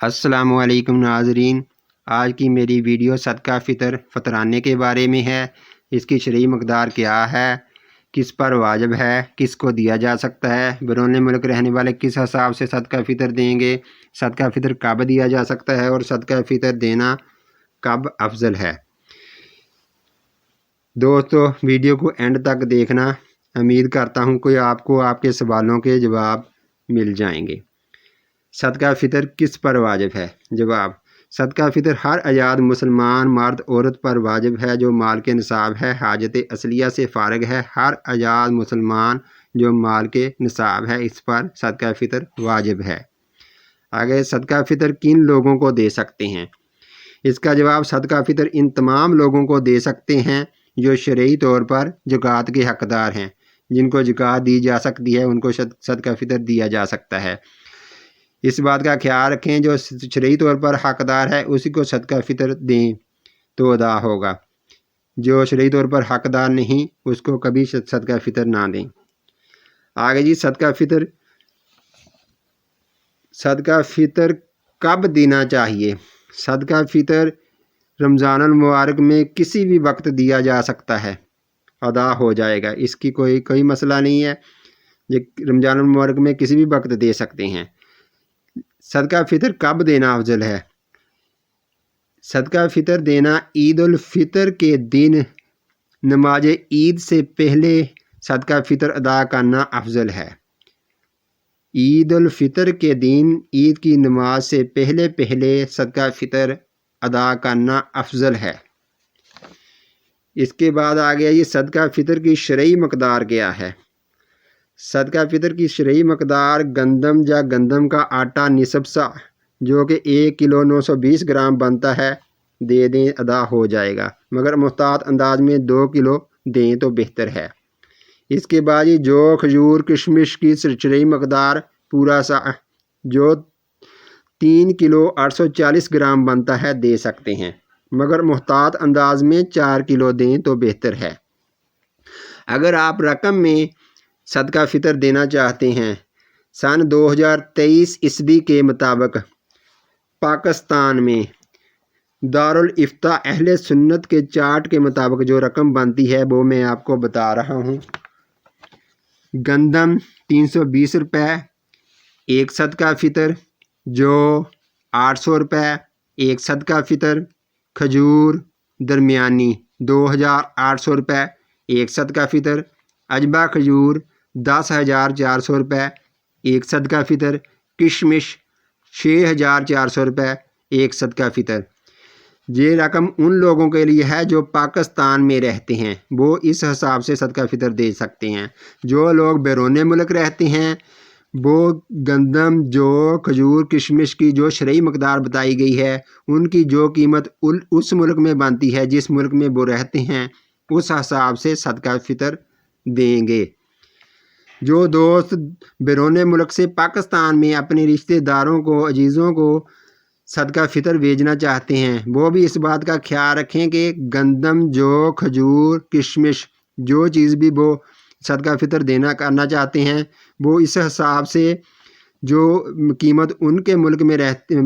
السلام علیکم ناظرین، آج کی میری ویڈیو صدقہ فطر فطرانے کے بارے میں ہے۔ اس کی شرعی مقدار کیا ہے، کس پر واجب ہے، کس کو دیا جا سکتا ہے، بیرون ملک رہنے والے کس حساب سے صدقہ فطر دیں گے، صدقہ فطر کب دیا جا سکتا ہے اور صدقہ فطر دینا کب افضل ہے۔ دوستو ویڈیو کو اینڈ تک دیکھنا، امید کرتا ہوں کہ آپ کو آپ کے سوالوں کے جواب مل جائیں گے۔ صدقہ فطر کس پر واجب ہے؟ جواب: صدقہ فطر ہر آزاد مسلمان مرد عورت پر واجب ہے جو مال کے نصاب ہے، حاجت اصلیہ سے فارغ ہے۔ ہر آزاد مسلمان جو مال کے نصاب ہے اس پر صدقہ فطر واجب ہے۔ آگے صدقہ فطر کن لوگوں کو دے سکتے ہیں؟ اس کا جواب: صدقہ فطر ان تمام لوگوں کو دے سکتے ہیں جو شرعی طور پر زکوٰۃ کے حقدار ہیں۔ جن کو زکوٰۃ دی جا سکتی ہے ان کو صدقہ فطر دیا جا سکتا ہے۔ اس بات کا خیال رکھیں جو شرعی طور پر حقدار ہے اسی کو صدقہ فطر دیں تو ادا ہوگا، جو شرعی طور پر حقدار نہیں اس کو کبھی صدقہ فطر نہ دیں۔ آگے جی صدقہ فطر کب دینا چاہیے؟ صدقہ فطر رمضان المبارک میں کسی بھی وقت دیا جا سکتا ہے، ادا ہو جائے گا، اس کی کوئی مسئلہ نہیں ہے۔ رمضان المبارک میں کسی بھی وقت دے سکتے ہیں۔ صدقہ فطر کب دینا افضل ہے؟ صدقہ فطر دینا عید الفطر کے دن نماز عید سے پہلے صدقہ فطر ادا کرنا افضل ہے۔ عید الفطر کے دن عید کی نماز سے پہلے صدقہ فطر ادا کرنا افضل ہے۔ اس کے بعد آگیا یہ صدقہ فطر کی شرعی مقدار کیا ہے؟ صدقہ فطر کی شرعی مقدار گندم یا گندم کا آٹا نصف سا جو کہ 1 کلو 920 گرام بنتا ہے دے دیں، ادا ہو جائے گا، مگر محتاط انداز میں 2 کلو دیں تو بہتر ہے۔ اس کے بعد جو کھجور کشمش کی شرعی مقدار پورا سا جو 3 کلو 840 گرام بنتا ہے دے سکتے ہیں، مگر محتاط انداز میں 4 کلو دیں تو بہتر ہے۔ اگر آپ رقم میں صدقہ فطر دینا چاہتے ہیں، سن 2023 عیسوی کے مطابق پاکستان میں دارالافتاء اہل سنت کے چارٹ کے مطابق جو رقم بنتی ہے وہ میں آپ کو بتا رہا ہوں۔ گندم 320 روپے ایک صدقہ فطر، جو 800 روپے ایک صدقہ فطر، کھجور درمیانی 2800 روپے ایک صدقہ فطر، عجبہ کھجور 10,400 روپے ایک صدقہ فطر، کشمش 6,400 روپے ایک صدقہ فطر۔ یہ رقم ان لوگوں کے لیے ہے جو پاکستان میں رہتے ہیں، وہ اس حساب سے صدقہ فطر دے سکتے ہیں۔ جو لوگ بیرون ملک رہتے ہیں وہ گندم جو کھجور کشمش کی جو شرعی مقدار بتائی گئی ہے ان کی جو قیمت اس ملک میں بنتی ہے جس ملک میں وہ رہتے ہیں اس حساب سے صدقہ فطر دیں گے۔ جو دوست بیرون ملک سے پاکستان میں اپنے رشتہ داروں کو عزیزوں کو صدقہ فطر بھیجنا چاہتے ہیں وہ بھی اس بات کا خیال رکھیں کہ گندم جو کھجور کشمش جو چیز بھی وہ صدقہ فطر کرنا چاہتے ہیں وہ اس حساب سے جو قیمت ان کے ملک میں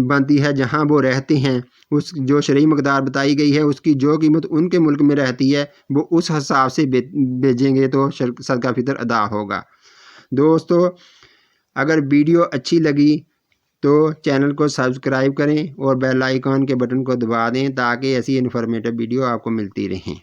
بنتی ہے جہاں وہ رہتے ہیں اس جو شرعی مقدار بتائی گئی ہے اس کی جو قیمت ان کے ملک میں رہتی ہے وہ اس حساب سے بھیجیں گے تو صدقہ فطر ادا ہوگا۔ دوستو اگر ویڈیو اچھی لگی تو چینل کو سبسکرائب کریں اور بیل آئیکن کے بٹن کو دبا دیں تاکہ ایسی انفارمیٹیو ویڈیو آپ کو ملتی رہیں۔